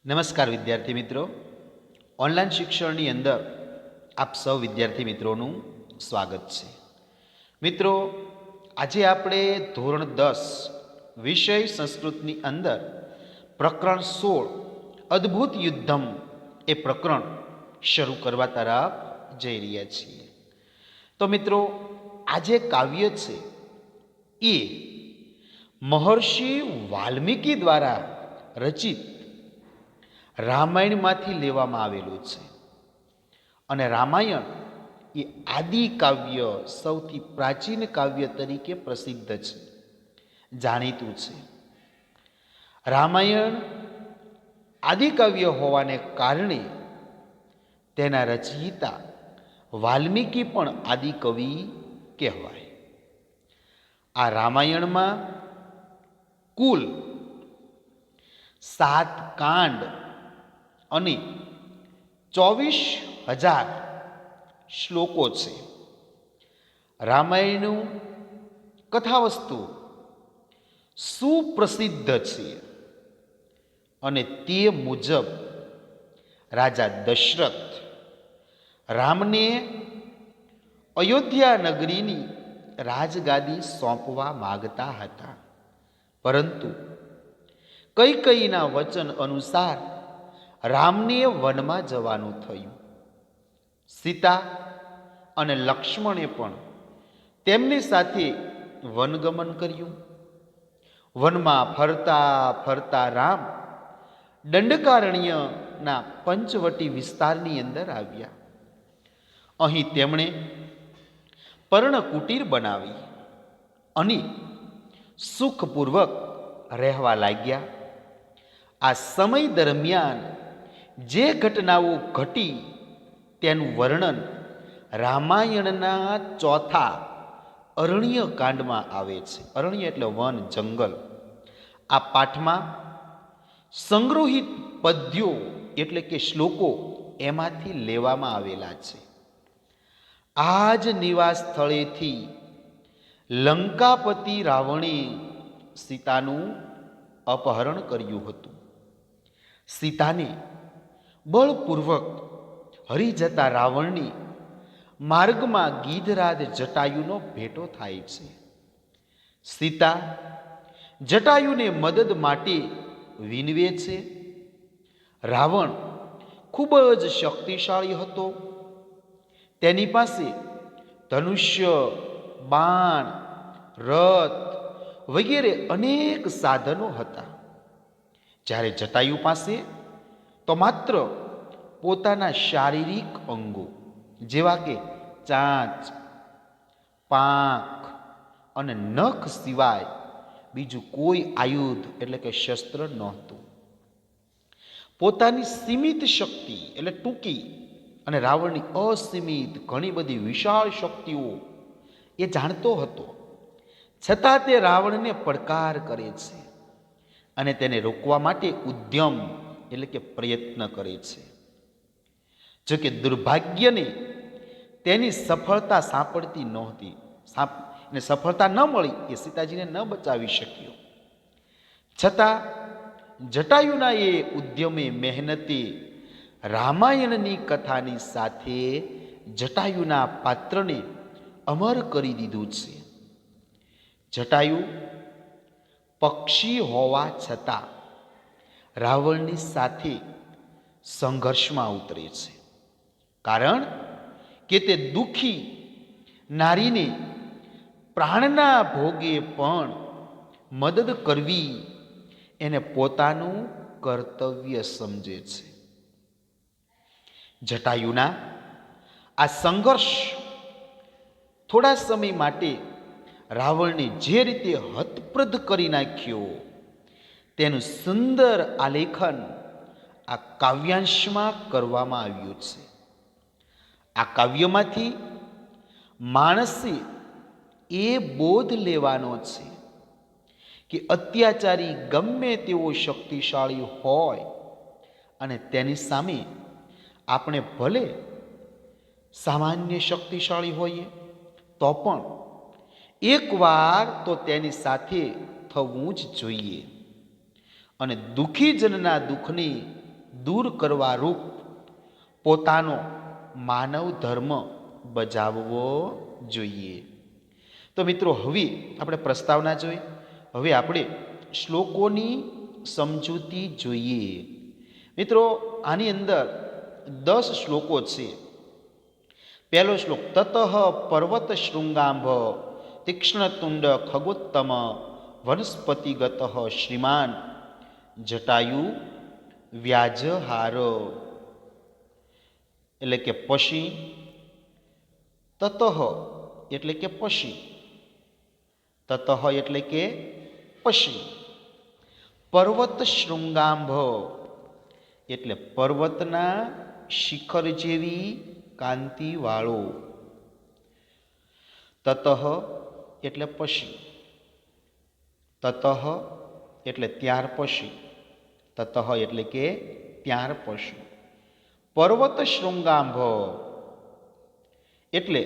નમસ્કાર વિદ્યાર્થી મિત્રો, ઓનલાઈન શિક્ષણની અંદર આપ સૌ વિદ્યાર્થી મિત્રોનું સ્વાગત છે. મિત્રો, આજે આપણે ધોરણ 10 વિષય સંસ્કૃતની અંદર પ્રકરણ 16 અદ્ભુત યુદ્ધમ એ પ્રકરણ શરૂ કરવા તરફ જઈ રહ્યા છીએ. તો મિત્રો, આજે કાવ્ય છે એ મહર્ષિ વાલ્મીકી દ્વારા રચિત રામાયણમાંથી લેવામાં આવેલું છે અને રામાયણ એ આદિ કાવ્ય, સૌથી પ્રાચીન કાવ્ય તરીકે પ્રસિદ્ધ છે, જાણીતું છે. રામાયણ આદિ કાવ્ય હોવાને કારણે તેના રચયિતા વાલ્મીકી પણ આદિ કવિ કહેવાય. આ રામાયણમાં કુલ 7 કાંડ અને 24,000 શ્લોકો છે. રામાયણનું કથાવસ્તુ સુપ્રસિદ્ધ છે અને તે મુજબ રાજા દશરથ રામને અયોધ્યા નગરીની રાજગાદી સોંપવા માગતા હતા, પરંતુ કૈકેયીના વચન અનુસાર રામને વનમાં જવાનું થયું. સીતા અને લક્ષ્મણે પણ તેમની સાથે વનગમન કર્યું. વનમાં ફરતા ફરતા રામ દંડકારણ્યના પંચવટી વિસ્તારની અંદર આવ્યા. અહીં તેમણે પર્ણકુટીર બનાવી અને સુખપૂર્વક રહેવા લાગ્યા. આ સમય દરમિયાન જે ઘટનાઓ ઘટી તેનું વર્ણન રામાયણના 4થા અરણ્ય કાંડમાં આવે છે. અરણ્ય એટલે વન, જંગલ. આ પાઠમાં સંગ્રહિત પદ્યો એટલે કે શ્લોકો એમાંથી લેવામાં આવેલા છે. આ જ નિવાસ સ્થળેથી લંકાપતિ રાવણે સીતાનું અપહરણ કર્યું હતું. સીતાને બળપૂર્વક હરી જતા રાવણની માર્ગમાં ગીધરાજ જટાયુનો ભેટો થાય છે. સીતા જટાયુને મદદ માટે વિનવે છે. રાવણ ખૂબ જ શક્તિશાળી હતો. તેની પાસે ધનુષ્ય, બાણ, રથ વગેરે અનેક સાધનો હતા, જ્યારે જટાયુ પાસે તો માત્ર પોતાના શારીરિક અંગો જેવા કે ચાંચ, પાંખ અને નખ સિવાય બીજું કોઈ આયુધ એટલે કે શસ્ત્ર નહોતું. પોતાની સીમિત શક્તિ એટલે ટૂંકી અને રાવણની અસીમિત ઘણી બધી વિશાળ શક્તિઓ એ જાણતો હતો, છતાં તે રાવણને પડકાર કરે છે અને તેને રોકવા માટે ઉદ્યમ એટલે કે પ્રયત્ન કરે છે. જો કે દુર્ભાગ્યને તેની સફળતા સાંપડતી નહોતી. એને સફળતા ન મળી, એ સીતાજીને ન બચાવી શક્યો. છતાં જટાયુના એ ઉદ્યમે, મહેનતે રામાયણની કથાની સાથે જટાયુના પાત્રને અમર કરી દીધું છે. જટાયુ પક્ષી હોવા છતાં રાવણની સાથે સંઘર્ષમાં ઉતરે છે, કારણ કે તે દુઃખી નારીને પ્રાણના ભોગે પણ મદદ કરવી એને પોતાનું કર્તવ્ય સમજે છે. જટાયુના આ સંઘર્ષ થોડા સમય માટે રાવણને જે રીતે હતપ્રદ કરી નાખ્યો તેનું સુંદર આલેખન આ કાવ્યાંશમાં કરવામાં આવ્યું છે. આ કાવ્યમાંથી માણસે એ બોધ લેવાનો છે કે અત્યાચારી ગમે તેવો શક્તિશાળી હોય અને તેની સામે આપણે ભલે સામાન્ય શક્તિશાળી હોઈએ તો પણ એકવાર તો તેની સાથે થવું જ જોઈએ અને દુઃખી જનના દુઃખને દૂર કરવા રૂપ પોતાનો માનવ ધર્મ બજાવવો જોઈએ. તો મિત્રો હવે આપણે પ્રસ્તાવના જોઈ, હવે આપણે શ્લોકોની સમજૂતી જોઈએ. મિત્રો આની અંદર 10 શ્લોકો છે. પહેલો શ્લોક, તતઃ પર્વત શૃંગાંભ તીક્ષ્ણતુંડ ખગોત્તમ વનસ્પતિગત શ્રીમાન જટાયુ વ્યાજહાર. એટલે કે પછી, તતઃ એટલે કે પછી, તતઃ એટલે કે પછી, પર્વત શૃંગાંભ એટલે પર્વતના શિખર જેવી કાંતિવાળો. તતઃ એટલે પછી, તતઃ એટલે ત્યાર પછી, તતઃ એટલે કે ત્યાર પછી. પર્વત શૃંગાંભ એટલે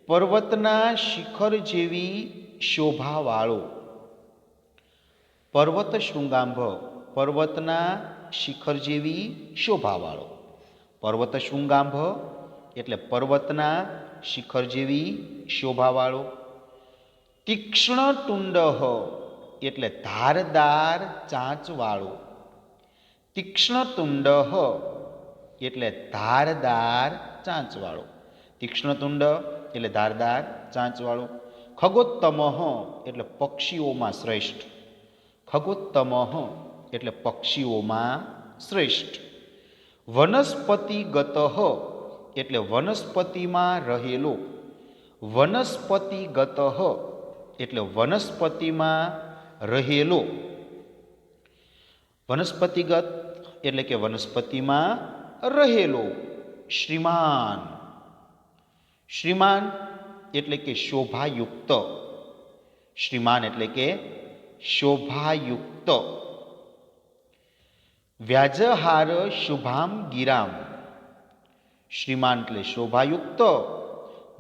પર્વતના શિખર જેવી શોભાવાળો. પર્વત શૃંગાંભ પર્વતના શિખર જેવી શોભાવાળો. પર્વત શૃંગાંભ એટલે પર્વતના શિખર જેવી શોભાવાળો. તીક્ષ્ણ ટુંડ એટલે ધારદાર ચાંચવાળો. તીક્ષ્ણ ટુંડ એટલે ધારદાર ચાંચવાળો. તીક્ષ્ણ તુંડ એટલે ધારદાર ચાંચવાળો. ખગોત્તમ એટલે પક્ષીઓમાં શ્રેષ્ઠ. ખગોત્તમ એટલે પક્ષીઓમાં શ્રેષ્ઠ. વનસ્પતિગત એટલે વનસ્પતિમાં રહેલો. વનસ્પતિગત એટલે વનસ્પતિમાં રહેલો. વનસ્પતિગત એટલે કે વનસ્પતિમાં રહેલો. શ્રીમાન, શ્રીમાન એટલે કે શોભાયુક્ત. શ્રીમાન એટલે કે શોભાયુક્ત. વ્યાજહાર શુભામ ગિરામ. શ્રીમાન એટલે શોભાયુક્ત,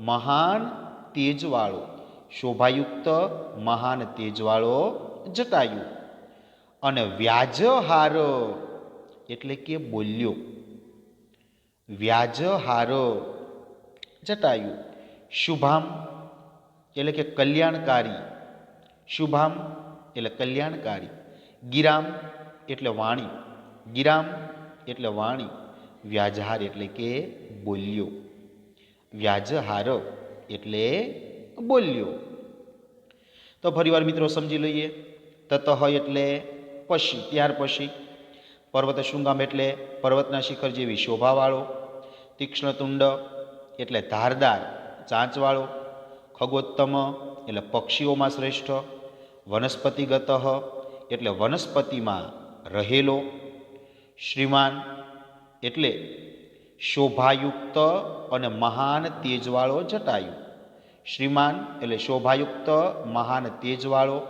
મહાન તેજવાળો. શોભાયુક્ત મહાન તેજવાળો જટાયુ. અને વ્યાજહાર એટલે કે બોલ્યો. વ્યાજહાર જટાયુ. શુભામ એટલે કે કલ્યાણકારી. શુભામ એટલે કલ્યાણકારી. ગિરામ એટલે વાણી. ગિરામ એટલે વાણી. વ્યાજહાર એટલે કે બોલ્યો. વ્યાજહાર એટલે બોલ્યો. તો ફરીવાર મિત્રો સમજી લઈએ. તતઃ એટલે પછી, ત્યાર પછી. પર્વત શૃંગામ એટલે પર્વતના શિખર જેવી શોભાવાળો. તીક્ષ્ણતુંડ એટલે ધારદાર ચાંચવાળો. ખગોત્તમ એટલે પક્ષીઓમાં શ્રેષ્ઠ. વનસ્પતિગત એટલે વનસ્પતિમાં રહેલો. શ્રીમાન એટલે શોભાયુક્ત અને મહાન તેજવાળો જટાયુ. શ્રીમાન એટલે શોભાયુક્ત મહાન તેજવાળો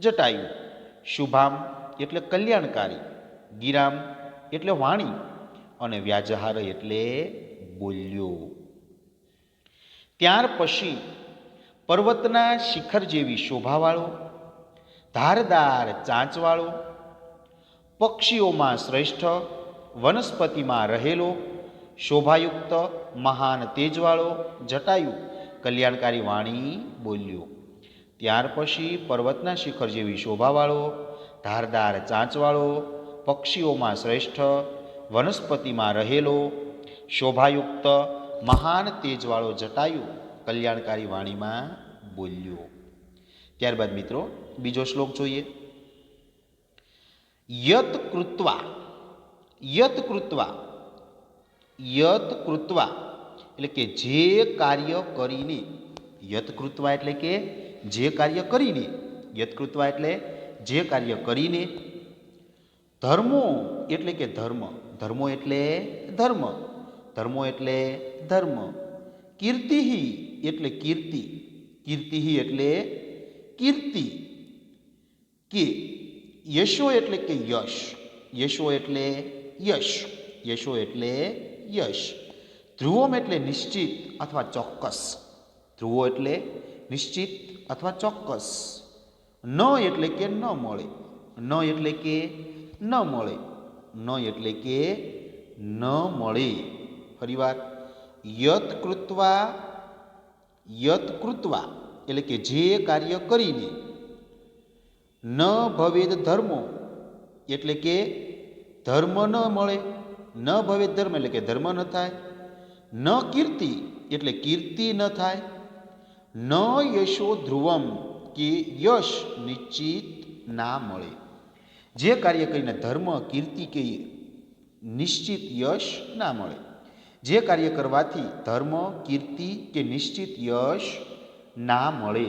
જટાયુ. શુભામ એટલે કલ્યાણકારી. ગિરામ એટલે વાણી. અને વ્યાજહાર એટલે બોલ્યો. ત્યાર પછી પર્વતના શિખર જેવી શોભાવાળો, ધારદાર ચાંચવાળો, પક્ષીઓમાં શ્રેષ્ઠ, વનસ્પતિમાં રહેલો, શોભાયુક્ત મહાન તેજવાળો જટાયુ કલ્યાણકારી વાણી બોલ્યો. ત્યાર પછી પર્વતના શિખર જેવી શોભાવાળો, ધારદાર ચાંચવાળો, પક્ષીઓમાં શ્રેષ્ઠ, વનસ્પતિમાં રહેલો, શોભાયુક્ત મહાન તેજવાળો જટાયુ કલ્યાણકારી વાણીમાં બોલ્યો. ત્યારબાદ મિત્રો બીજો શ્લોક જોઈએ. યત કૃત્વા, યત કૃત્વા, યત કૃત્વા એટલે કે જે કાર્ય કરીને. યત કૃત્વા એટલે કે જે કાર્ય કરીને. યત કૃત્વા એટલે જે કાર્ય કરીને. ધર્મો એટલે કે ધર્મ. ધર્મો એટલે ધર્મ. ધર્મો એટલે ધર્મ. કીર્તિ એટલે કીર્તિ. કીર્તિ એટલે કીર્તિ. કે યશો એટલે કે યશ. યશો એટલે યશ. યશો એટલે યશ. ધ્રુવમ એટલે નિશ્ચિત અથવા ચોક્કસ. ધ્રુવો એટલે નિશ્ચિત અથવા ચોક્કસ. ન એટલે કે ન મળે. ન એટલે કે ન મળે. ન એટલે કે ન મળે. ફરીવાર, યત કૃત્વા એટલે કે જે કાર્ય કરીને, ન ભવેદ ધર્મો એટલે કે ધર્મ ન મળે, ન ભવેદ ધર્મ એટલે કે ધર્મ ન થાય, ન કીર્તિ એટલે કીર્તિ ન થાય, ન યશો ધ્રુવમ કે યશ નિશ્ચિત ના મળે. જે કાર્ય કરીને ધર્મ, કીર્તિ કે નિશ્ચિત યશ ના મળે. જે કાર્ય કરવાથી ધર્મ, કીર્તિ કે નિશ્ચિત યશ ના મળે.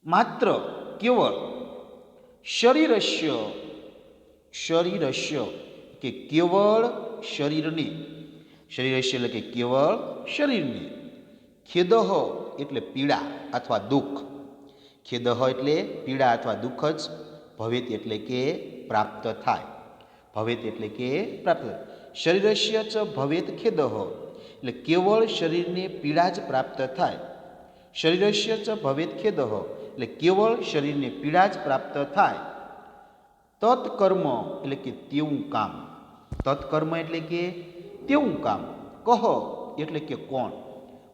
માત્ર કેવળ શરીરસ્ય કે કેવળ શરીરને, શરીરસ્ય એટલે કે કેવળ શરીરને, ખેદહ એટલે પીડા અથવા દુઃખ, ખેદહ એટલે પીડા અથવા દુઃખ જ, ભવેત એટલે કે પ્રાપ્ત થાય, ભવેત એટલે કે પ્રાપ્ત થાય. શરીરસ્ય ચ ભવેત ખેદહ એટલે કેવળ શરીરને પીડા જ પ્રાપ્ત થાય. શરીરસ્ય ચ ભવેત ખેદહ એટલે કેવળ શરીરને પીડા જ પ્રાપ્ત થાય. તત્કર્મ એટલે કે તેવું કામ, તત્કર્મ એટલે કે તેવું કામ. કહ એટલે કે કોણ,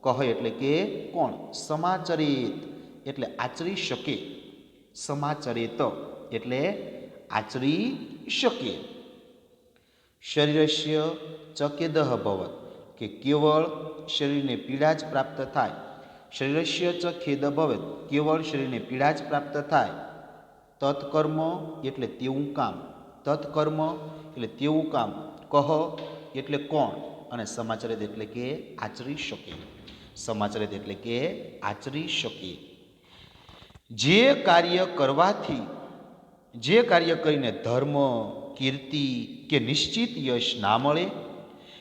કહ એટલે કે કોણ. સમાચરિત એટલે આચરી શકે, સમાચરિત એટલે આચરી શકે. શરીરસ્ય ચ ખેદઃ ભવત કે કેવળ શરીરને પીડા જ પ્રાપ્ત થાય. શરીરસ્ય ચ ખેદ ભવેત કેવળ શરીરને પીડા જ પ્રાપ્ત થાય. તત્કર્મ એટલે તેવું કામ, તત્કર્મ એટલે તેવું કામ. કહ એટલે કોણ અને સમાચરિત એટલે કે આચરી શકે, સમાચરિત એટલે કે આચરી શકે. જે કાર્ય કરવાથી, જે કાર્ય કરીને ધર્મ, કીર્તિ કે નિશ્ચિત યશ ના મળે,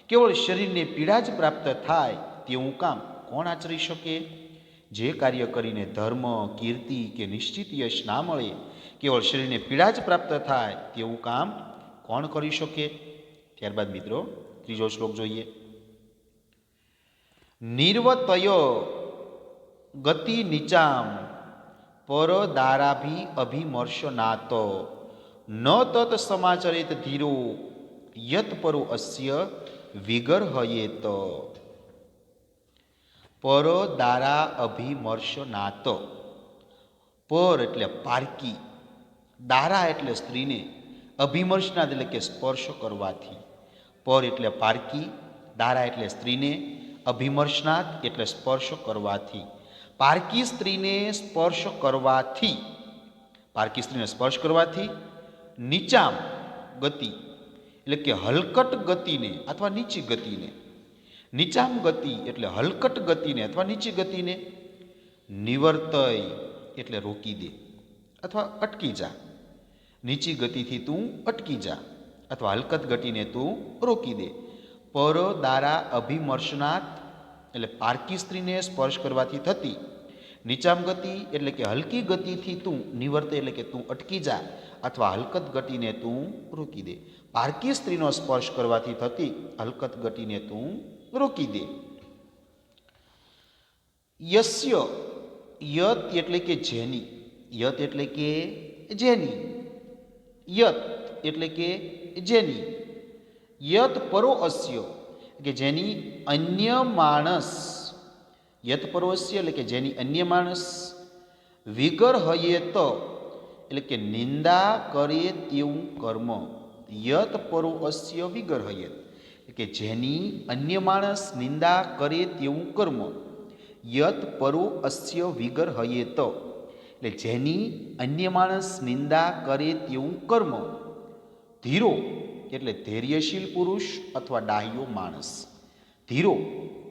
કેવળ શરીરને પીડા જ પ્રાપ્ત થાય તેવું કામ કોણ આચરી શકે? જે કાર્ય કરીને ધર્મ, કીર્તિ કે નિશ્ચિત યશ ના મળે, કેવળ શરીરને પીડા જ પ્રાપ્ત થાય તેવું કામ કોણ કરી શકે? ત્યારબાદ મિત્રો ત્રીજો શ્લોક જોઈએ. નિર્વતય ગતિ નીચામ પર દારાભી અભિમર્શનાત ન તત સમાચરિત ધીરો યત પરો અસ્ય વિગર્હયેત. પર દારા અભિમર્શનાત, પર એટલે પારકી, દારા એટલે સ્ત્રીને, અભિમર્શનાદ એટલે કે સ્પર્શ કરવાથી. પર એટલે પારકી, દારા એટલે સ્ત્રીને, અભિમર્શનાદ એટલે સ્પર્શ કરવાથી. પારકી સ્ત્રીને સ્પર્શ કરવાથી, પારકી સ્ત્રીને સ્પર્શ કરવાથી. નીચામ ગતિ એટલે કે હલકટ ગતિને અથવા નીચી ગતિને, નીચામ ગતિ એટલે હલકટ ગતિને અથવા નીચી ગતિને. નિવર્તય એટલે રોકી દે અથવા અટકી જા, નીચી ગતિથી તું અટકી જા અથવા હલકત ગતિને તું રોકી દે. પર દારા અભિમર્શનાત એટલે પારકી સ્ત્રીને સ્પર્શ કરવાથી થતી નીચામ ગતિ એટલે કે હલકી ગતિથી તું, નિવર્તે એટલે કે તું અટકી જા અથવા હલકત ગતિને તું રોકી દે. પારકી સ્ત્રીનો સ્પર્શ કરવાથી થતી હલકત ગતિને તું રોકી દે. યસ્ય, યત એટલે કે જેની, યત એટલે કે જેની, યત એટલે કે જેની. યત પરો અસ્ય કે જેની અન્ય માણસ, યત પરો અસ્ય એટલે કે જેની અન્ય માણસ. વિગર્હયેત એટલે કે નિંદા કરે તેવું કર્મ. યત પરો અસ્ય વિગર્હયેત એટલે કે જેની અન્ય માણસ નિંદા કરે તેવું કર્મ. યત પરો અસ્ય વિગર્હયેત એટલે જેની અન્ય માણસ નિંદા કરે તેવું કર્મ. ધીરો એટલે ધૈર્યશીલ પુરુષ અથવા ડાહ્યો માણસ. ધીરો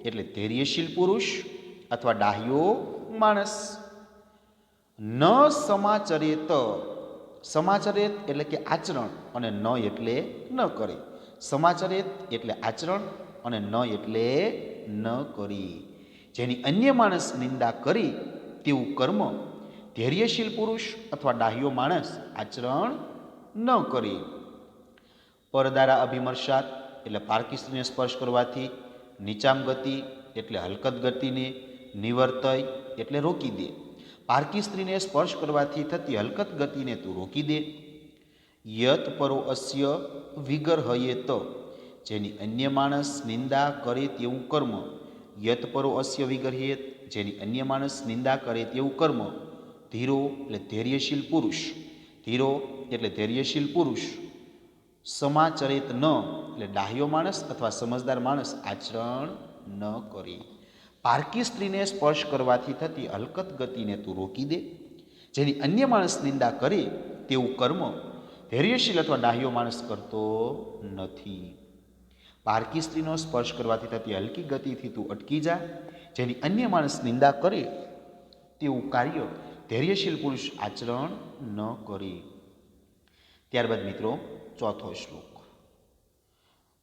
એટલે ધૈર્યશીલ પુરુષ અથવા ડાહ્યો માણસ. ન સમાચરેત, સમાચરેત એટલે કે આચરણ અને ન એટલે ન કરે. સમાચરેત એટલે આચરણ અને ન એટલે ન કરી. જેની અન્ય માણસ નિંદા કરી તેવું કર્મ ધૈર્યશીલ પુરુષ અથવા ડાહ્યો માણસ આચરણ ન કરે. પરદારા અભિમર્શાત એટલે પારકી સ્ત્રીને સ્પર્શ કરવાથી. નીચામ ગતિ એટલે હલકત ગતિને. નિવર્તય એટલે રોકી દે. પારકી સ્ત્રીને સ્પર્શ કરવાથી થતી હલકત ગતિને તું રોકી દે. યત પરો અસ્ય વિગર્હયેત, જેની અન્ય માણસ નિંદા કરે તેવું કર્મ. યત પરો અસ્ય વિગર્હયેત, જેની અન્ય માણસ નિંદા કરે તેવું કર્મ. ધીરો એટલે ધૈર્યશીલ પુરુષ. ધીરો એટલે ધૈર્યશીલ પુરુષ. સમાચરિત ન એટલે ડાહ્યો માણસ અથવા સમજદાર માણસ આચરણ ન કરે. પારકી સ્ત્રીને સ્પર્શ કરવાથી થતી હલકત ગતિને તું રોકી દે. જેની અન્ય માણસ નિંદા કરે તેવું કર્મ ધૈર્યશીલ અથવા ડાહ્યો માણસ કરતો નથી. પારકી સ્ત્રીનો સ્પર્શ કરવાથી થતી હલકી ગતિથી તું અટકી જા. જેની અન્ય માણસ નિંદા કરે તેવું કાર્ય ધૈર્યશીલ પુરુષ આચરણ ન કરે. ત્યારબાદ મિત્રો ચોથો શ્લોક.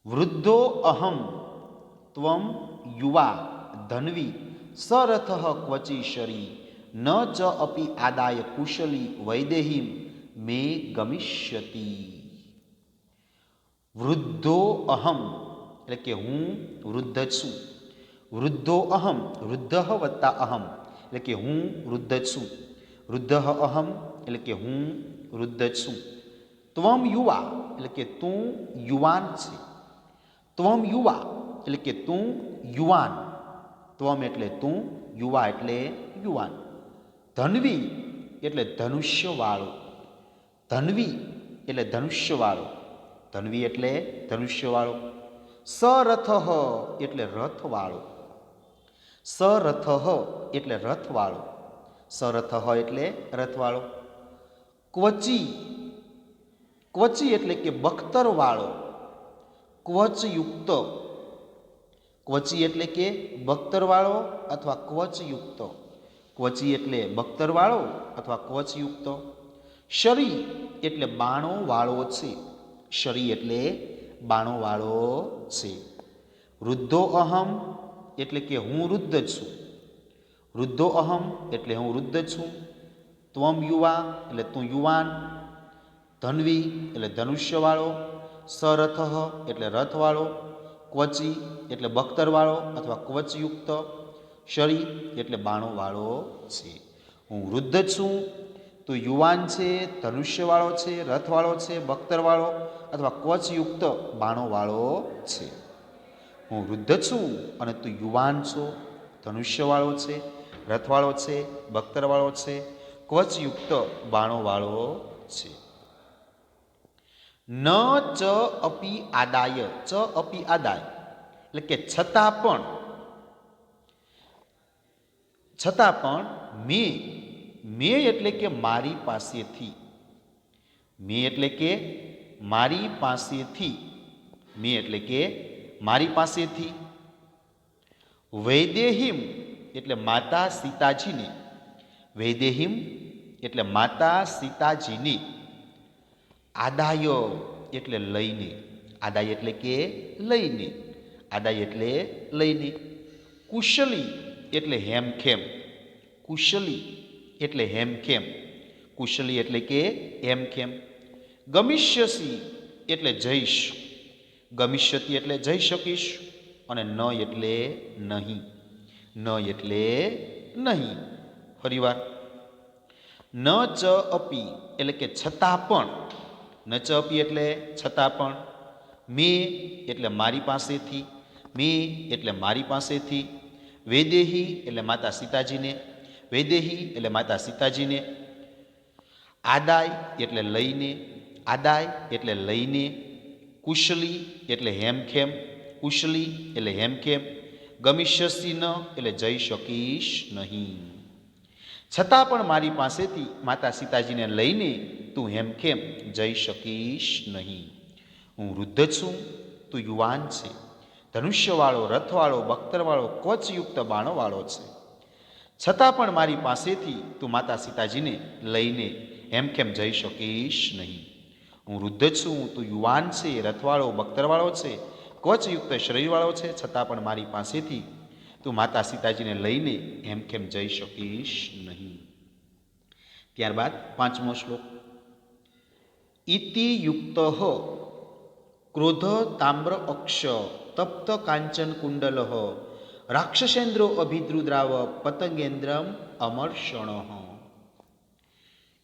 વૃદ્ધો અહમ ત્વમ યુવા ધન્વી સરથ ક્વચિશરી ન ચ અપી આદાય કુશલી વૈદેહીમ મે ગમિષ્યતિ. વૃદ્ધો અહમ એટલે કે હું વૃદ્ધ છું. વૃદ્ધો અહમ, વૃદ્ધ વત્તા અહમ એટલે કે હું વૃદ્ધ છું. વૃદ્ધ અહમ એટલે કે હું વૃદ્ધ છું. ત્વમ યુવા એટલે કે તું યુવાન છે. ત્વમ યુવા એટલે કે તું યુવાન. ત્વમ એટલે તું, યુવા એટલે યુવાન. ધન્વી એટલે ધનુષ્યવાળો. ધન્વી એટલે ધનુષ્યવાળો. ધન્વી એટલે ધનુષ્યવાળો. સરથ એટલે રથવાળો. સરથ એટલે રથવાળો. સરથ એટલે રથવાળો. ક્વચી, ક્વચી એટલે કે બખ્તરવાળો. ક્વચયુક્ત, ક્વચી એટલે કે બખ્તરવાળો અથવા ક્વચયુક્ત. ક્વચી એટલે બખ્તરવાળો અથવા ક્વચયુક્ત. શરી એટલે બાણોવાળો છે. શરી એટલે બાણોવાળો છે. વૃદ્ધો અહમ એટલે કે હું વૃદ્ધ છું. વૃદ્ધો અહમ એટલે હું વૃદ્ધ છું. ત્વમ યુવા એટલે તું યુવાન. ધન્વી એટલે ધનુષ્યવાળો. સરથ એટલે રથવાળો. ક્વચી એટલે બખ્તરવાળો અથવા ક્વચયુક્ત. શરી એટલે બાણોવાળો છે. હું વૃદ્ધ છું, તું યુવાન છે, ધનુષ્યવાળો છે, રથવાળો છે, બખ્તરવાળો અથવા ક્વચયુક્ત બાણોવાળો છે. હું વૃદ્ધ છું અને તું યુવાન છો, ધનુષ્યવાળો છે, રથવાળો છે, બખ્તરવાળો છે, ક્વચયુક્ત બાણોવાળો છે. ન ચ અપી આદાય, ચ અપી આદાય એટલે કે છતાં પણ, છતાં પણ મેં, મેં એટલે કે મારી પાસેથી. મેં એટલે કે મારી પાસેથી. મેં એટલે કે મારી પાસેથી. વૈદેહીમ એટલે માતા સીતાજીને. વૈદેહીમ એટલે માતા સીતાજીને. આદાય એટલે લઈને. આદાય એટલે કે લઈને. આદાય એટલે લઈને. કુશલી એટલે હેમખેમ. કુશલી એટલે હેમખેમ. કુશલી એટલે કે હેમખેમ. ગમિષ્યસી એટલે જઈશ. ગમિષ્યતિ એટલે જઈ શકીશ. અને ન એટલે નહીં. ન એટલે નહીં. ફરીવાર. ન ચ અપી એટલે કે છતાં પણ. ન ચ અપી એટલે છતાં પણ. મેં એટલે મારી પાસેથી. મેં એટલે મારી પાસેથી. વૈદેહી એટલે માતા સીતાજીને. વૈદેહી એટલે માતા સીતાજીને. આદાય એટલે લઈને. આદાય એટલે લઈને. કુશલી એટલે હેમખેમ. કુશલી એટલે હેમખેમ. ગમિષ્યસી ન એટલે જઈ શકીશ નહીં. છતાં પણ મારી પાસેથી માતા સીતાજીને લઈને તું હેમખેમ જઈ શકીશ નહીં. હું વૃદ્ધ છું, તું યુવાન છે, ધનુષ્યવાળો, રથવાળો, બખ્તરવાળો, ક્વચયુક્ત બાણોવાળો છે. છતાં પણ મારી પાસેથી તું માતા સીતાજીને લઈને હેમખેમ જઈ શકીશ નહીં. હું વૃદ્ધ છું, તું યુવાન છે, રથવાળો, બખ્તરવાળો છે, ક્વચયુક્ત શરીરવાળો છે. છતાં પણ મારી પાસેથી તું માતા સીતાજીને લઈને હેમખેમ જઈ શકીશ નહીં. ત્યારબાદ પાંચમો શ્લોક. ઇતિ યુક્ત ક્રોધ તામ્ર અક્ષ તપ્ત કાંચન કુંડલ રાક્ષસેન્દ્રો અભિદ્રુદ્રાવ પતંગેન્દ્રમ અમર્ષણ.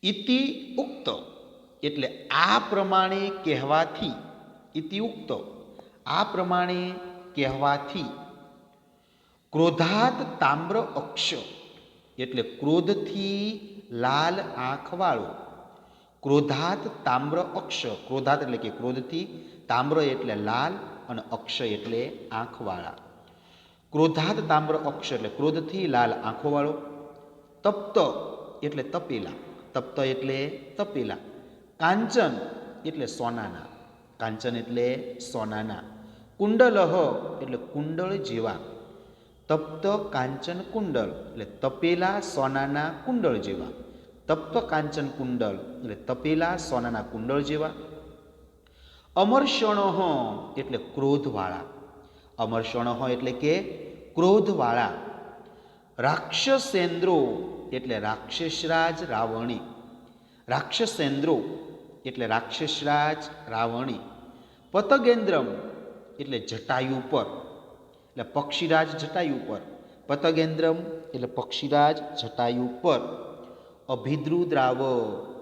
ઇતિ ઉક્ત એટલે આ પ્રમાણે કહેવાથી, ઇતિયુક્ત આ પ્રમાણે કહેવાથી, ક્રોધાત તામ્ર અક્ષ એટલે ક્રોધથી લાલ આંખવાળો, ક્રોધાત તામ્ર અક્ષ, ક્રોધાત એટલે કે ક્રોધથી, તામ્ર એટલે લાલ અને અક્ષ એટલે આંખવાળા, ક્રોધાત તામ્ર અક્ષ એટલે ક્રોધથી લાલ આંખોવાળો, તપ્ત એટલે તપેલા, તપ્ત એટલે તપેલા, કાંચન એટલે સોનાના, કાંચન એટલે સોનાના, કુંડલહ એટલે કુંડળ જેવા, તપ્ત કાંચન કુંડળ એટલે તપેલા સોનાના કુંડળ જેવા, તપ્ત કાંચન કુંડળ એટલે તપેલા સોનાના કુંડળ જેવા, અમર્ષણ એટલે ક્રોધવાળા, અમર્ષણ એટલે કે ક્રોધવાળા, રાક્ષસેન્દ્રો એટલે રાક્ષસરાજ રાવણી, રાક્ષસેન્દ્રો એટલે રાક્ષસરાજ રાવણી, પતગેન્દ્રમ એટલે જટાયુ પર એટલે પક્ષીરાજ જટાયુ પર, પતગેન્દ્રમ એટલે પક્ષીરાજ જટાયુ પર, અભિદ્રુદ્રાવ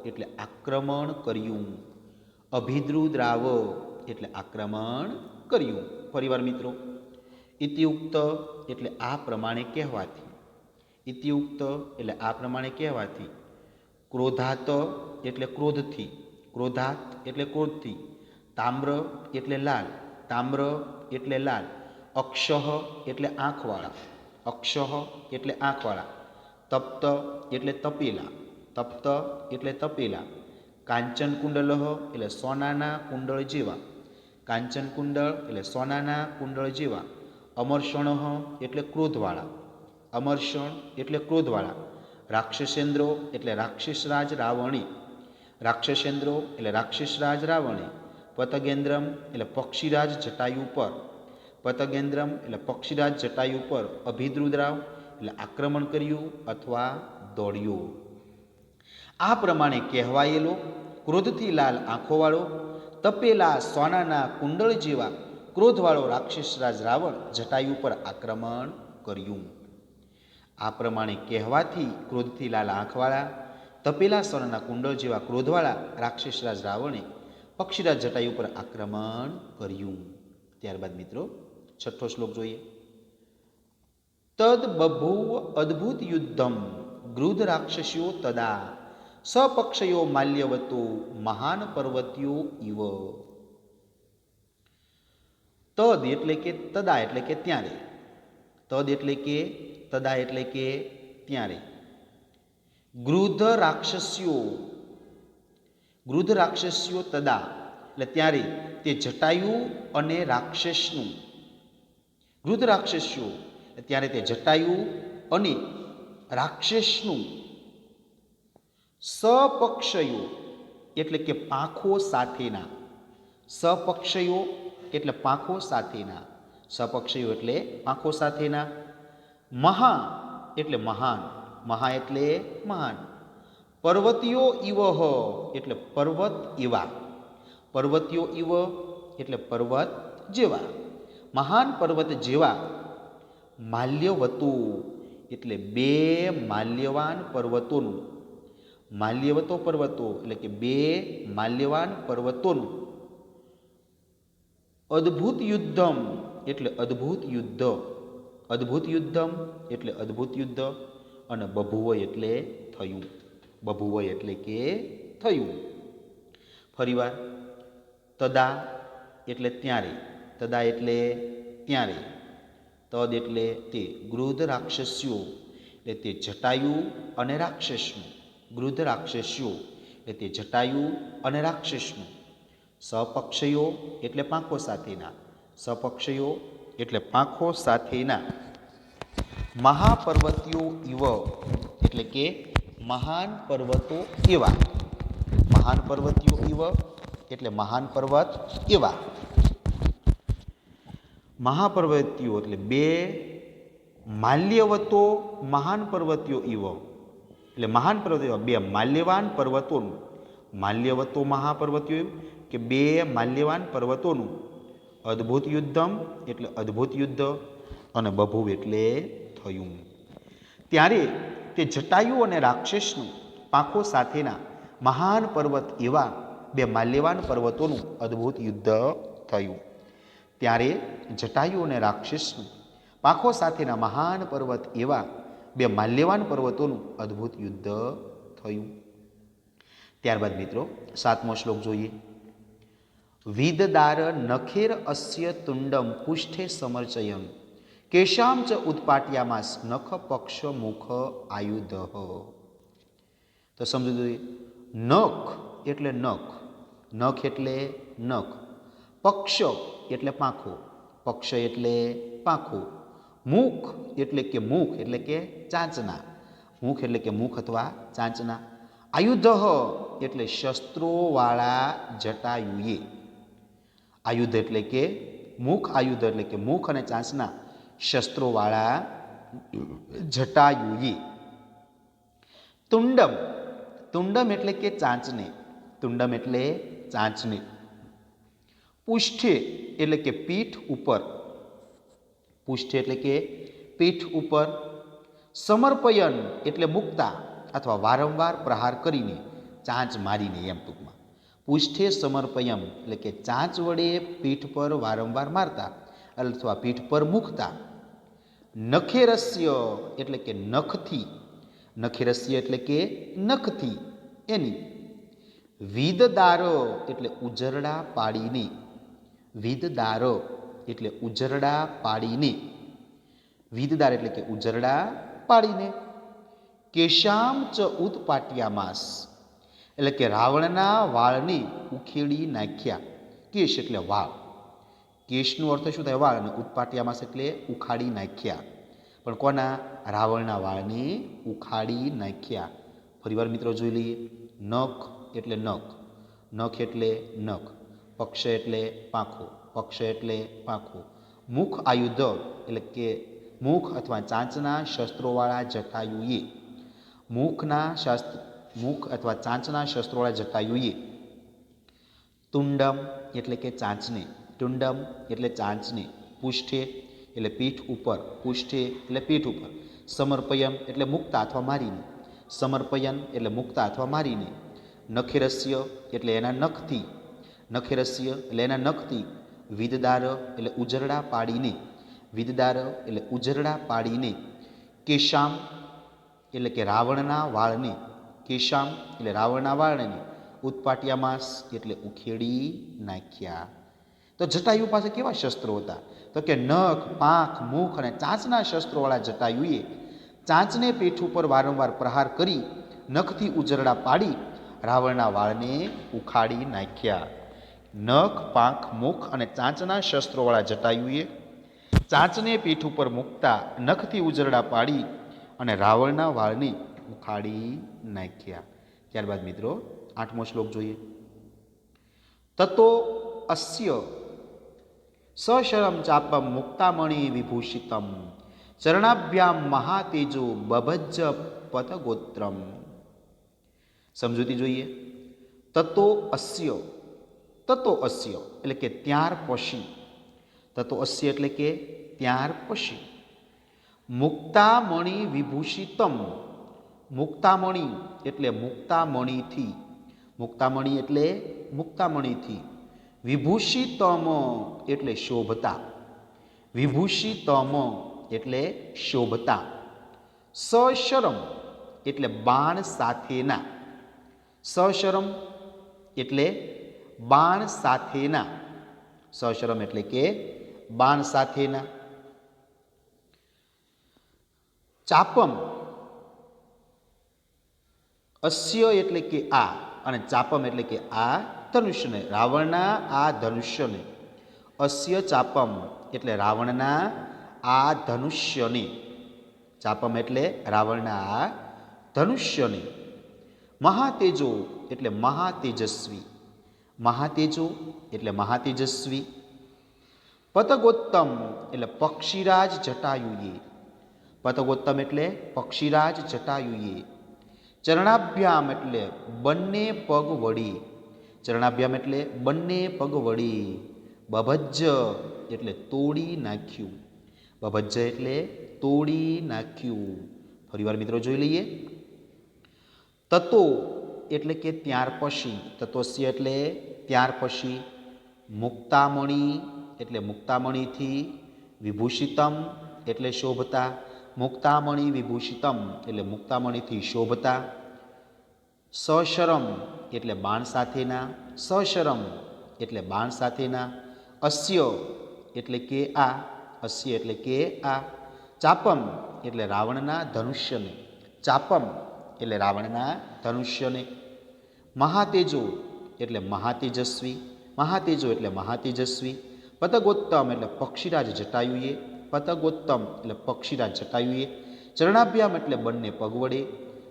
એટલે આક્રમણ કર્યું, અભિદ્રુદ્રાવ એટલે આક્રમણ કર્યું. ફરીવાર મિત્રો, ઇતિયુક્ત એટલે આ પ્રમાણે કહેવાથી, ઇતિયુક્ત એટલે આ પ્રમાણે કહેવાથી, ક્રોધાત એટલે ક્રોધથી, ક્રોધાત એટલે ક્રોધથી, તામ્ર એટલે લાલ, તામ્ર એટલે લાલ, અક્ષ એટલે આંખવાળા, અક્ષ એટલે આંખવાળા, તપ્ત એટલે તપેલા, તપ્ત એટલે તપેલા, કાંચન કુંડલ એટલે સોનાના કુંડળ જેવા, કાંચન કુંડળ એટલે સોનાના કુંડળ જેવા, અમર્ષણ એટલે ક્રોધવાળા, અમર્ષણ એટલે ક્રોધવાળા, રાક્ષસેન્દ્રો એટલે રાક્ષસરાજ રાવણી, રાક્ષસેન્દ્રો એટલે રાક્ષસરાજ રાવણી, પતગેન્દ્રમ એટલે પક્ષીરાજ જટાયુ પર, પતગેન્દ્રમ એટલે પક્ષીરાજ જટાયુ પર, અભિદ્રુદ્રાવ એટલે આક્રમણ કર્યું અથવા દોડ્યું. આ પ્રમાણે કહેવાયેલો ક્રોધથી લાલ આંખોવાળો, તપેલા સોનાના કુંડળ જેવા ક્રોધવાળો રાક્ષસરાજ રાવણ જટાયુ પર આક્રમણ કર્યું. આ પ્રમાણે કહેવાથી ક્રોધથી લાલ આંખવાળા, તપેલા સોનાના કુંડળ જેવા ક્રોધવાળા રાક્ષસરાજ રાવણે પક્ષીરાજ જટાયુ પર આક્રમણ કર્યું. ત્યારબાદ મિત્રો 6થો શ્લોક જોઈએ. તદ બભૂવ અદ્ભુત યુદ્ધમ ગૃધ રાક્ષસ્યો તદા સપક્ષયો માલ્યવતો મહાન પર્વત્યો ઇવ. તદ એટલે કે તદા એટલે કે ત્યારે, તદ એટલે કે તદા એટલે કે ત્યારે, ગૃધ રાક્ષસ્યો, ગૃધ રાક્ષસ્યો તદા એટલે ત્યારે તે જટાયુ અને રાક્ષસનું, ગૃધ રાક્ષસ્યો ત્યારે તે જટાયુ અને રાક્ષસનું, સપક્ષયો એટલે કે પાંખો સાથેના, સપક્ષયો એટલે પાંખો સાથેના, સપક્ષયો એટલે પાંખો સાથેના, મહા એટલે મહાન, મહા એટલે મહાન, પર્વતીયો ઇવ એટલે પર્વત એવા, પર્વતીયો ઇવ એટલે પર્વત જેવા, મહાન પર્વત જેવા, માલ્યવતો એટલે બે માલ્યવાન પર્વતોનું, માલ્યવતો પર્વતો એટલે કે બે માલ્યવાન પર્વતોનું, અદ્ભુત યુદ્ધમ એટલે અદ્ભુત યુદ્ધ, અદ્ભુત યુદ્ધમ એટલે અદ્ભુત યુદ્ધ, અને બભુવ એટલે થયું, બભુવ એટલે કે થયું. ફરીવાર, તદા એટલે ત્યારે, તદા એટલે ત્યારે, તદ એટલે તે, ગૃધ રાક્ષસ્યો એટલે તે જટાયુ અને રાક્ષસનું, ગૃધ રાક્ષસ્યો એટલે તે જટાયુ અને રાક્ષસનું, સપક્ષયો એટલે પાંખો સાથેના, સપક્ષયો એટલે પાંખો સાથેના, મહાપર્વતીયો ઇવ એટલે કે મહાન પર્વતો એવા, મહાન પર્વતીયો ઇવ એટલે મહાન પર્વત એવા, મહાપર્વતીયો એટલે બે માલ્યવતો મહાન પર્વતીયો ઇવ એટલે મહાન પર્વતીયો બે માલ્યવાન પર્વતોનું, માલ્યવતો મહાપર્વતીયો કે બે માલ્યવાન પર્વતોનું, અદ્ભુત યુદ્ધમ એટલે અદ્ભુત યુદ્ધ, અને બભુવ એટલે થયું. ત્યારે તે જટાયુ અને રાક્ષસનું પાંખો સાથેના મહાન પર્વત એવા બે માલ્યવાન પર્વતોનું અદ્ભુત યુદ્ધ થયું. ત્યારે જટાયુ અને રાક્ષસનું પાંખો સાથેના મહાન પર્વત એવા બે માલ્યવાન પર્વતોનું અદ્ભુત યુદ્ધ થયું. ત્યારબાદ મિત્રો 7મો શ્લોક જોઈએ. વિદદાર નખેર અસ્ય તુંડમ પુષ્ઠે સમર્ચયમ કેશામ ચ ઉત્પાટ્યામાસ નખ પક્ષ મુખ આયુધ. તો સમજો જોઈએ. નખ એટલે નખ, નખ એટલે નખ, પક્ષ એટલે પાંખો, પક્ષ એટલે પાંખો, મુખ એટલે કે ચાંચના, મુખ એટલે કે મુખ અથવા ચાંચના, આયુધ એટલે શસ્ત્રોવાળા જટાયુએ. આયુધ એટલે કે મુખ, આયુધ એટલે કે મુખ અને ચાંચના શસ્ત્રોવાળા જટાયુએ. તુંડમ, તુંડમ એટલે કે ચાંચને, તુંડમ એટલે ચાંચને. પુષ્ઠે એટલે કે પીઠ ઉપર, પુષ્ઠે એટલે કે પીઠ ઉપર. સમર્પયન એટલે મુક્તા અથવા વારંવાર પ્રહાર કરીને, ચાંચ મારીને, એમ ટૂંકમાં. પુષ્ઠે સમર્પયમ એટલે કે ચાંચ વડે પીઠ પર વારંવાર મારતા અથવા પીઠ પર મૂકતા. નખેરસ્ય એટલે કે નખથી, નખેરસ્ય એટલે કે નખથી એની. વિદદાર એટલે ઉજરડા પાડીને, વિદદાર એટલે ઉજરડા પાડીને, વિદદાર એટલે કે ઉજરડા પાડીને. કેશામ ચ ઉત્પાટ્યામાસ એટલે કે રાવણના વાળને ઉખેડી નાખ્યા. કેશ એટલે વાળ, કેશનો અર્થ શું થાય? વાળ. અને ઉત્પાટ્યામાસ એટલે ઉખાડી નાખ્યા. પણ કોના? રાવણના વાળને ઉખાડી નાખ્યા. ફરીવાર મિત્રો જોઈ લઈએ. નખ એટલે નખ, નખ એટલે નખ, પક્ષ એટલે પાંખો, પક્ષ એટલે પાંખો, મુખ આયુધ એટલે કે મુખ અથવા ચાંચના શસ્ત્રોવાળા જટાયુએ, મુખ અથવા ચાંચના શસ્ત્રોવાળા જટાયુએ. તુંડમ એટલે કે ચાંચને, તુંડમ એટલે ચાંચને. પુષ્ઠે એટલે પીઠ ઉપર, પુષ્ઠે એટલે પીઠ ઉપર. સમર્પયમ એટલે મુક્તા અથવા મારીને, સમર્પયન એટલે મુક્તા અથવા મારીને. નખેરસ્ય એટલે એના નખથી, નખેરસ્ય એટલે એના નખથી. વિદદાર એટલે ઉજરડા પાડીને, વિદદાર એટલે ઉજરડા પાડીને. કેશામ એટલે કે રાવણના વાળને, કેશામ એટલે રાવણના વાળને. ઉત્પાટ્યામાસ એટલે ઉખેડી નાખ્યા. તો જટાયુ પાસે કેવા શસ્ત્રો હતા? તો કે નખ, પાંખ, મુખ અને ચાંચના શસ્ત્રોવાળા જટાયુએ ચાંચને પીઠ ઉપર વારંવાર પ્રહાર કરી નખથી ઉજરડા પાડી રાવણના વાળને ઉખાડી નાખ્યા. નખ, પાંખ, મુખ અને ચાંચના શસ્ત્રોવાળા જટાયુએ ચાંચને પીઠ ઉપર મૂકતા નખથી ઉજરડા પાડી અને રાવણના વાળને ઉખાડી નાખ્યા. ત્યારબાદ મિત્રો 8મો શ્લોક જોઈએ. તતો અસ્ય સશરમ ચાપમ મુક્તામણિ વિભૂષિતમ ચરણાભ્યામ મહાતેજો બભજ્જ પતગોત્રમ. સમજૂતી જોઈએ. તતો અસ્ય, તતો અસ્ય એટલે કે ત્યાર પછી, તતો અસ્ય એટલે કે ત્યાર પછી. મુક્તામણિ વિભૂષિતમ, મુક્તામણિ એટલે મુક્તામણિથી, મુક્તામણિ એટલે મુક્તામણિથી. વિભૂષિતમ એટલે શોભતા, વિભૂષિતમ એટલે શોભતા. સશરમ એટલે બાણ સાથેના, સશરમ એટલે બાણ સાથેના, સશરમ એટલે કે બાણ સાથેના. ચાપમ, અસ્ય એટલે કે આ, અને ચાપમ એટલે કે આ ધનુષ્યને, રાવણના આ ધનુષ્યને. અસ્ય ચાપમ એટલે રાવણના આ ધનુષ્યને, ચાપમ એટલે રાવણના આ ધનુષ્યને. મહાતેજો એટલે મહાતેજસ્વી, મહાતેજો એટલે મહાતેજસ્વી. પતગોત્તમ એટલે પક્ષીરાજ જટાયુએ, પતગોત્તમ એટલે પક્ષીરાજ જટાયુએ. ચરણાભ્યામ એટલે બંને પગ વળી, ચરણાભ્યામ એટલે બંને પગ વળી. બભજ્જ એટલે તોડી નાખ્યું, બભજ્જ એટલે તોડી નાખ્યું. ફરીવાર મિત્રો જોઈ લઈએ. તતો એટલે કે ત્યાર પછી, તતોસ્ય એટલે ત્યાર પછી, મુક્તામણી એટલે મુક્તામણીથી, વિભૂષિતમ એટલે શોભતા, મુક્તામણી વિભૂષિતમ એટલે મુક્તામણીથી શોભતા, સશરમ એટલે બાણ સાથેના, સશરમ એટલે બાણ સાથેના, અસ્ય એટલે કે આ, અસ્ય એટલે કે આ, ચાપમ એટલે રાવણના ધનુષ્યને, ચાપમ એટલે રાવણના ધનુષ્યને, મહાતેજો એટલે મહાતેજસ્વી, મહાતેજો એટલે મહાતેજસ્વી, પતગોત્તમ એટલે પક્ષીરાજ જટાયુએ, પતગોત્તમ એટલે પક્ષીરાજ જટાયુએ, ચરણાભ્યામ એટલે બંને પગ વડે,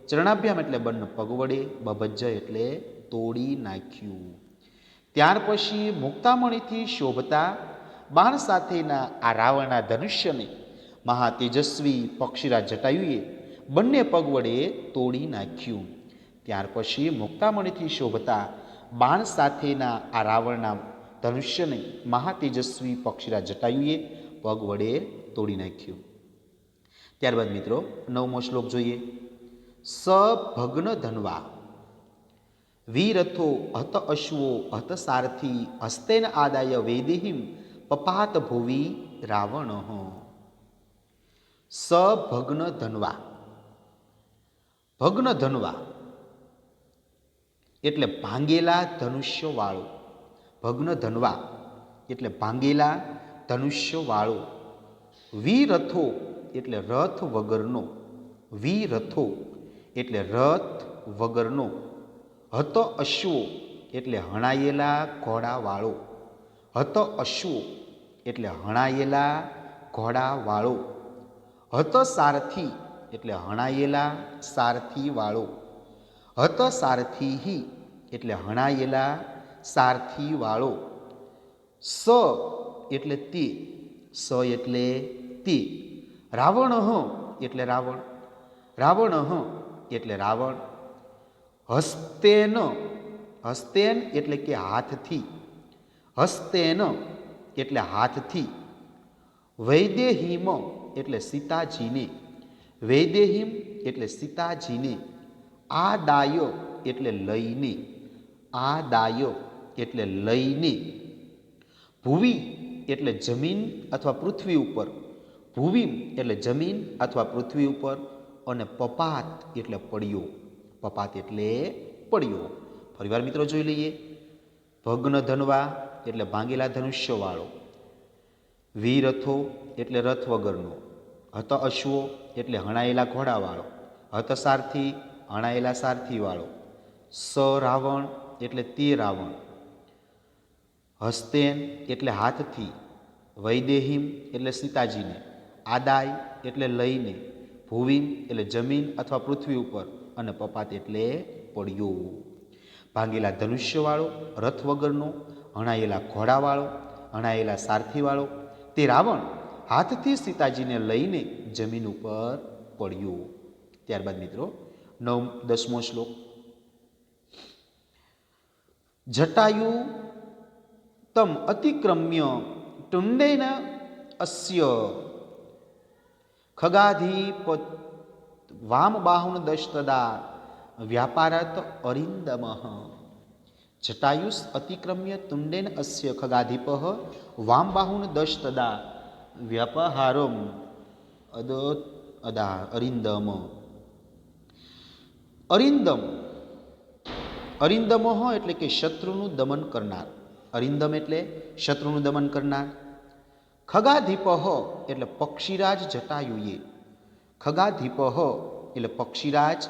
ચરણાભ્યામ એટલે બંને પગ વડે, બભજ્જ એટલે તોડી નાખ્યું. ત્યાર પછી મુક્તામણીથી શોભતા બાણ સાથેના આ રાવણના ધનુષ્યને મહાતેજસ્વી પક્ષીરાજ જટાયુએ બંને પગ વડે તોડી નાખ્યું. ત્યાર પછી મુક્તામણીથી શોભતા બાણ સાથેના આ રાવણના ધનુષ્યને મહાતેજસ્વી પક્ષીરાજ જટાયુએ પગ વડે તોડી નાખ્યું. ત્યારબાદ મિત્રો 9મો શ્લોક જોઈએ. સભગ્ન ધન્વા વીરથો હત અશ્વો હત સારથી હસ્તેન આદાય વૈદેહીમ પપાત ભુવિ રાવણ. સભગ્ન ધન્વા, ભગ્ન ધન્વા એટલે ભાંગેલા ધનુષ્ય વાળો, ભગ્ન ધન્વા એટલે ભાંગેલા ધનુષ્ય વાળો, વીરથો એટલે રથ વગરનો, વીરથો એટલે રથ વગરનો, હત અશ્વો એટલે હણાયેલા ઘોડાવાળો, હત અશ્વો એટલે હણાયેલા ઘોડાવાળો, હત સારથી એટલે હણાયેલા સારથી વાળો, હત સારથી એટલે હણાયેલા સારથી વાળો, સ એટલે તે, સ એટલે તે, રાવણ એટલે રાવણ, રાવણ એટલે રાવણ, હસ્તેન, હસ્તેન એટલે કે હાથથી, હસ્તેન એટલે હાથથી, વૈદેહીમ એટલે સીતાજીને, વૈદેહીમ એટલે સીતાજીને, આદાય એટલે લઈને, આદાય એટલે લઈને, ભુવિ એટલે જમીન અથવા પૃથ્વી ઉપર, ભુવિ એટલે જમીન અથવા પૃથ્વી ઉપર, અને પપાત એટલે પડ્યો, પપાત એટલે પડ્યો. ફરીવાર મિત્રો જોઈ લઈએ. ભગ્ન ધનવા એટલે ભાંગેલા ધનુષ્ય વાળો, વીરથો એટલે રથ વગરનો, હત અશ્વો એટલે હણાયેલા ઘોડાવાળો, હત સારથી હણાયેલા સારથી વાળો, સ રાવણ એટલે તે રાવણ, હસ્તેન એટલે હાથથી, વૈદેહીમ એટલે સીતાજીને, આદાય એટલે લઈને, ભુવિમ એટલે જમીન અથવા પૃથ્વી ઉપર, અને પપાત એટલે પડ્યો. ભાંગેલા ધનુષ્યવાળો, રથ વગરનો, હણાયેલા ઘોડાવાળો, હણાયેલા સારથીવાળો તે રાવણ હાથથી સીતાજીને લઈને જમીન ઉપર પડ્યો. ત્યારબાદ મિત્રો 10મો શ્લોક. જટાયુ તમ અતિક્રમ્ય ટુંડેન અસ્ય ખગાધિપ વામ બાહુન દશતદા વ્યાપારત અરિંદમ. જટાયુષ અતિક્રમ્ય તુંડેન અસ્ય ખગાધિપ વામ બાહુન દશતદા વ્યાપહારમ અદા અરિંદમ. અરિંદમ, અરિંદમ એટલે કે શત્રુનું દમન કરનાર, અરિંદમ એટલે શત્રુનું દમન કરનાર. ખગાધિપ એટલે પક્ષીરાજ જટાયુએ, ખગાધિપ એટલે પક્ષીરાજ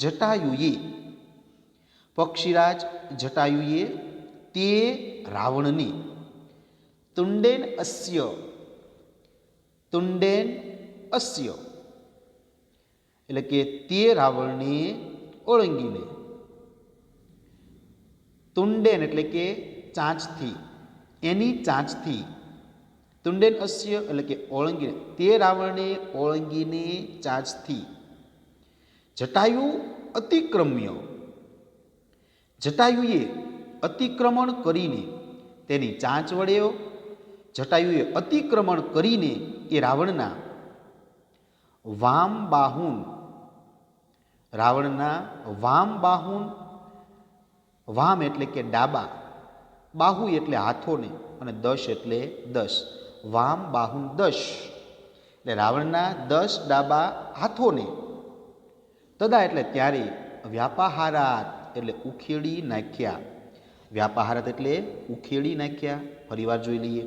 જટાયુએ, પક્ષીરાજ જટાયુએ તે રાવણને, તુંડેન અસ્ય, તુંડેન અસ્ય એટલે કે તે રાવણને ઓળંગીને, તુંડેન એટલે કે ચાંચથી, એની ચાંચથી, તુંડેન અસ્ય એટલે કે ઓળંગીને, તે રાવણને ઓળંગીને ચાંચથી. જટાયુ અતિક્રમ્ય, જટાયુએ અતિક્રમણ કરીને, તેની ચાંચ વડે જટાયુએ અતિક્રમણ કરીને એ રાવણના વામ બાહુન, રાવણના વામ બાહુન વામ એટલે કે ડાબા, બાહુ એટલે હાથોને, અને દશ એટલે 10. વામ બાહુ દશ એટલે રાવણના 10 ડાબા હાથોને. તદા એટલે ત્યારે, વ્યાપાહારાત એટલે ઉખેડી નાખ્યા. વ્યાપાહારાત એટલે ઉખેડી નાખ્યા. ફરીવાર જોઈ લઈએ.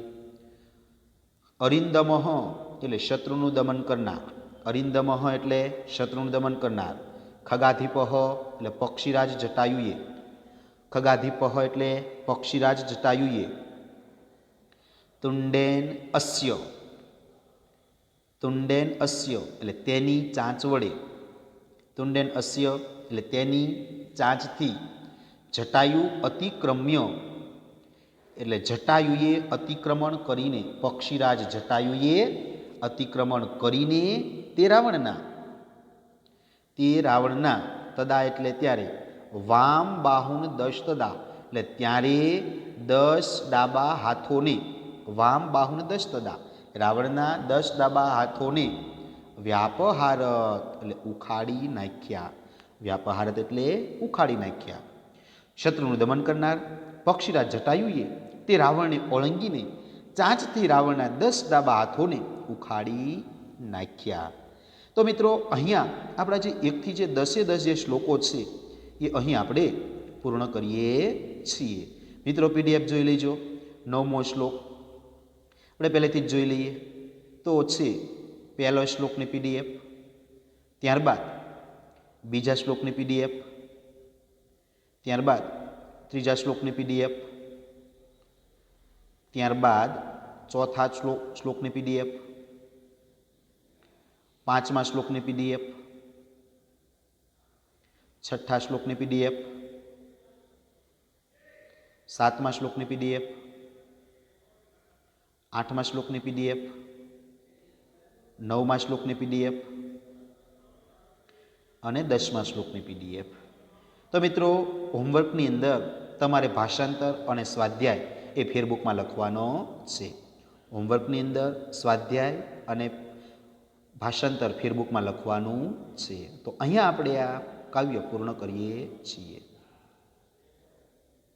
અરિંદમઃ એટલે શત્રુનું દમન કરનાર. અરિંદમઃ એટલે શત્રુનું દમન કરનાર. ખગાધિપઃ એટલે પક્ષીરાજ જટાયુએ. ખગાધિપઃ એટલે પક્ષીરાજ જટાયુએ. તુંડેન અસ્ય. તુંડેન અસ્ય એટલે તેની ચાંચ વડે. તુંડેન અસ્ય એટલે તેની ચાંચથી. જટાયુ અતિક્રમ્ય એટલે જટાયુએ અતિક્રમણ કરીને. પક્ષીરાજ જટાયુએ અતિક્રમણ કરીને તે રાવણના તદા એટલે ત્યારે, વામ બાહુન દશ તદા એટલે ત્યારે 10 ડાબા હાથોને. વામ બાહુન દશ તદા રાવણના 10 ડાબા હાથોને વ્યાપહારત એટલે ઉખાડી નાખ્યા. વ્યાપહારત એટલે ઉખાડી નાખ્યા. શત્રુનું દમન કરનાર પક્ષીરાજ જટાયુએ તે રાવણને ઓળંગીને ચાંચથી રાવણના 10 ડાબા હાથોને ઉખાડી નાખ્યા. તો મિત્રો અહીંયા આપણા જે 1 થી જે 10 જે શ્લોકો છે એ અહીં આપણે પૂર્ણ કરીએ છીએ. મિત્રો પીડીએફ જોઈ લેજો. 9મો શ્લોક આપણે પહેલેથી જ જોઈ લઈએ. તો છે પહેલો શ્લોકની પીડીએફ, ત્યારબાદ બીજા શ્લોકની પીડીએફ, ત્યારબાદ ત્રીજા શ્લોકની પીડીએફ, ત્યારબાદ ચોથા શ્લોકની પીડીએફ, પાંચમા શ્લોકની પીડીએફ, છઠ્ઠા શ્લોકની પીડીએફ, સાતમા શ્લોકની પીડીએફ, આઠમા શ્લોકની પીડીએફ, નવમા શ્લોકની પીડીએફ અને 10મા શ્લોકની પીડીએફ. તો મિત્રો હોમવર્કની અંદર તમારે ભાષાંતર અને સ્વાધ્યાય એ ફેરબુકમાં લખવાનો છે. હોમવર્કની અંદર સ્વાધ્યાય અને ભાષાંતર ફેરબુકમાં લખવાનું છે. તો અહીંયા આપણે આ કાવ્ય પૂર્ણ કરીએ છીએ.